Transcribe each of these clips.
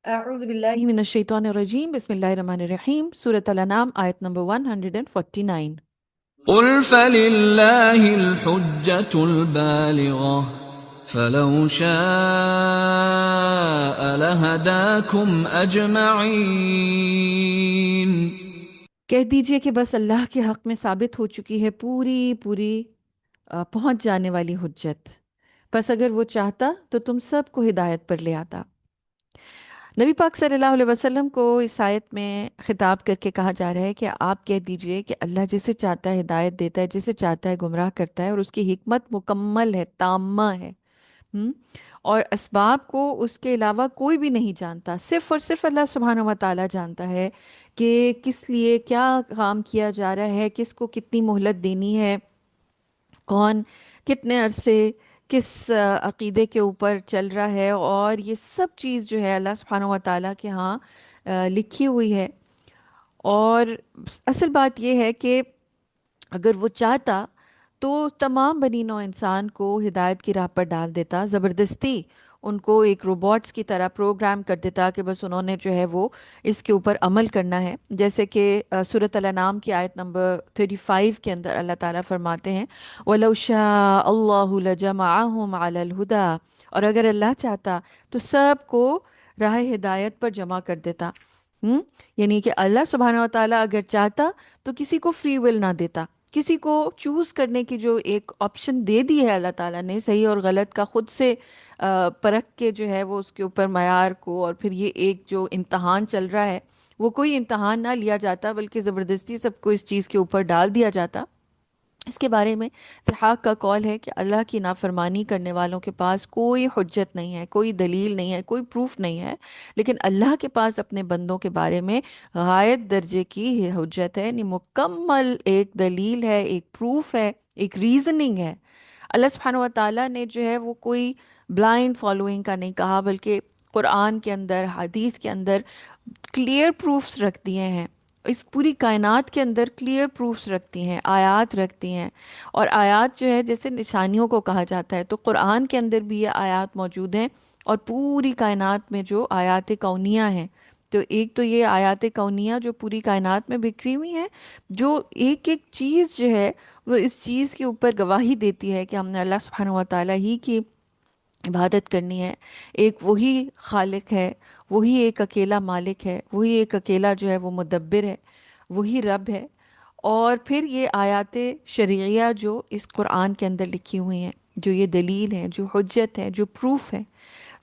اعوذ باللہ من الشیطان الرجیم، بسم اللہ الرحمن الرحیم۔ سورۃ الانعام آیت نمبر 149۔ قل فللہ الحجة البالغة فلو شاء لہداکم اجمعین۔ کہہ دیجئے کہ بس اللہ کے حق میں ثابت ہو چکی ہے پوری پوری پہنچ جانے والی حجت، پس اگر وہ چاہتا تو تم سب کو ہدایت پر لے آتا۔ نبی پاک صلی اللہ علیہ وسلم کو اس آیت میں خطاب کر کے کہا جا رہا ہے کہ آپ کہہ دیجئے کہ اللہ جسے چاہتا ہے ہدایت دیتا ہے، جسے چاہتا ہے گمراہ کرتا ہے، اور اس کی حکمت مکمل ہے، تامہ ہے۔ اور اسباب کو اس کے علاوہ کوئی بھی نہیں جانتا، صرف اور صرف اللہ سبحانہ و تعالیٰ جانتا ہے کہ کس لیے کیا کام کیا جا رہا ہے، کس کو کتنی مہلت دینی ہے، کون کتنے عرصے کس عقیدے کے اوپر چل رہا ہے، اور یہ سب چیز جو ہے اللہ سبحانہ و تعالیٰ کے ہاں لکھی ہوئی ہے۔ اور اصل بات یہ ہے کہ اگر وہ چاہتا تو تمام بنی نوع انسان کو ہدایت کی راہ پر ڈال دیتا، زبردستی ان کو ایک روبوٹس کی طرح پروگرام کر دیتا کہ بس انہوں نے جو ہے وہ اس کے اوپر عمل کرنا ہے۔ جیسے کہ سورۃ الانعام کی آیت نمبر 35 کے اندر اللہ تعالیٰ فرماتے ہیں وَلَوْ شَاءَ اللَّهُ لَجَمَعَهُمْ عَلَى الْهُدَى، اور اگر اللہ چاہتا تو سب کو راہ ہدایت پر جمع کر دیتا۔ یعنی کہ اللہ سبحانہ و تعالیٰ اگر چاہتا تو کسی کو فری ول نہ دیتا، کسی کو چوز کرنے کی جو ایک آپشن دے دی ہے اللہ تعالیٰ نے، صحیح اور غلط کا خود سے پرکھ کے جو ہے وہ اس کے اوپر معیار کو، اور پھر یہ ایک جو امتحان چل رہا ہے وہ کوئی امتحان نہ لیا جاتا بلکہ زبردستی سب کو اس چیز کے اوپر ڈال دیا جاتا۔ اس کے بارے میں اسحاق کا قول ہے کہ اللہ کی نافرمانی کرنے والوں کے پاس کوئی حجت نہیں ہے، کوئی دلیل نہیں ہے، کوئی پروف نہیں ہے، لیکن اللہ کے پاس اپنے بندوں کے بارے میں غایت درجے کی حجت ہے، یعنی مکمل ایک دلیل ہے، ایک پروف ہے، ایک ریزننگ ہے۔ اللہ سبحانہ و تعالیٰ نے جو ہے وہ کوئی بلائنڈ فالوئنگ کا نہیں کہا، بلکہ قرآن کے اندر، حدیث کے اندر کلیئر پروفز رکھ دیے ہیں۔ اس پوری کائنات کے اندر کلیئر پروفز رکھتی ہیں، آیات رکھتی ہیں، اور آیات جو ہے جیسے نشانیوں کو کہا جاتا ہے، تو قرآن کے اندر بھی یہ آیات موجود ہیں، اور پوری کائنات میں جو آیات کونیہ ہیں، تو ایک تو یہ آیات کونیہ جو پوری کائنات میں بکھری ہوئی ہیں، جو ایک ایک چیز جو ہے وہ اس چیز کے اوپر گواہی دیتی ہے کہ ہم نے اللہ سبحانہ و تعالیٰ ہی کی عبادت کرنی ہے۔ ایک وہی خالق ہے، وہی ایک اکیلا مالک ہے، وہی ایک اکیلا جو ہے وہ مدبر ہے، وہی رب ہے۔ اور پھر یہ آیات شرعیہ جو اس قرآن کے اندر لکھی ہوئی ہیں، جو یہ دلیل ہے، جو حجت ہے، جو پروف ہے،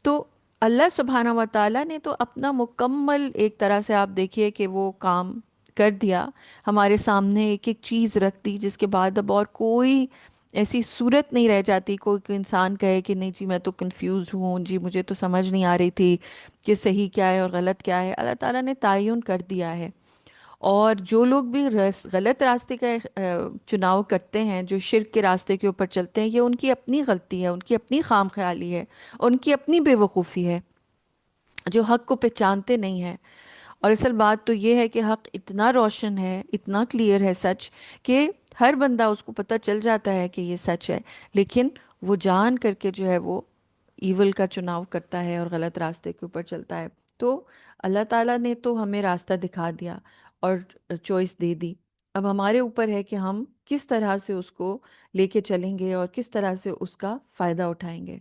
تو اللہ سبحانہ و تعالیٰ نے تو اپنا مکمل ایک طرح سے آپ دیکھیے کہ وہ کام کر دیا، ہمارے سامنے ایک ایک چیز رکھ دی، جس کے بعد اب اور کوئی ایسی صورت نہیں رہ جاتی کوئی انسان کہے کہ نہیں جی میں تو کنفیوز ہوں، جی مجھے تو سمجھ نہیں آ رہی تھی کہ صحیح کیا ہے اور غلط کیا ہے۔ اللہ تعالیٰ نے تعین کر دیا ہے، اور جو لوگ بھی غلط راستے کا چناؤ کرتے ہیں، جو شرک کے راستے کے اوپر چلتے ہیں، یہ ان کی اپنی غلطی ہے، ان کی اپنی خام خیالی ہے، ان کی اپنی بے وقوفی ہے، جو حق کو پہچانتے نہیں ہیں۔ اور اصل بات تو یہ ہے کہ حق اتنا روشن ہے، اتنا کلیئر ہے سچ، کہ ہر بندہ اس کو پتہ چل جاتا ہے کہ یہ سچ ہے، لیکن وہ جان کر کے جو ہے وہ ایول کا چناؤ کرتا ہے اور غلط راستے کے اوپر چلتا ہے۔ تو اللہ تعالیٰ نے تو ہمیں راستہ دکھا دیا اور چوائس دے دی، اب ہمارے اوپر ہے کہ ہم کس طرح سے اس کو لے کے چلیں گے اور کس طرح سے اس کا فائدہ اٹھائیں گے۔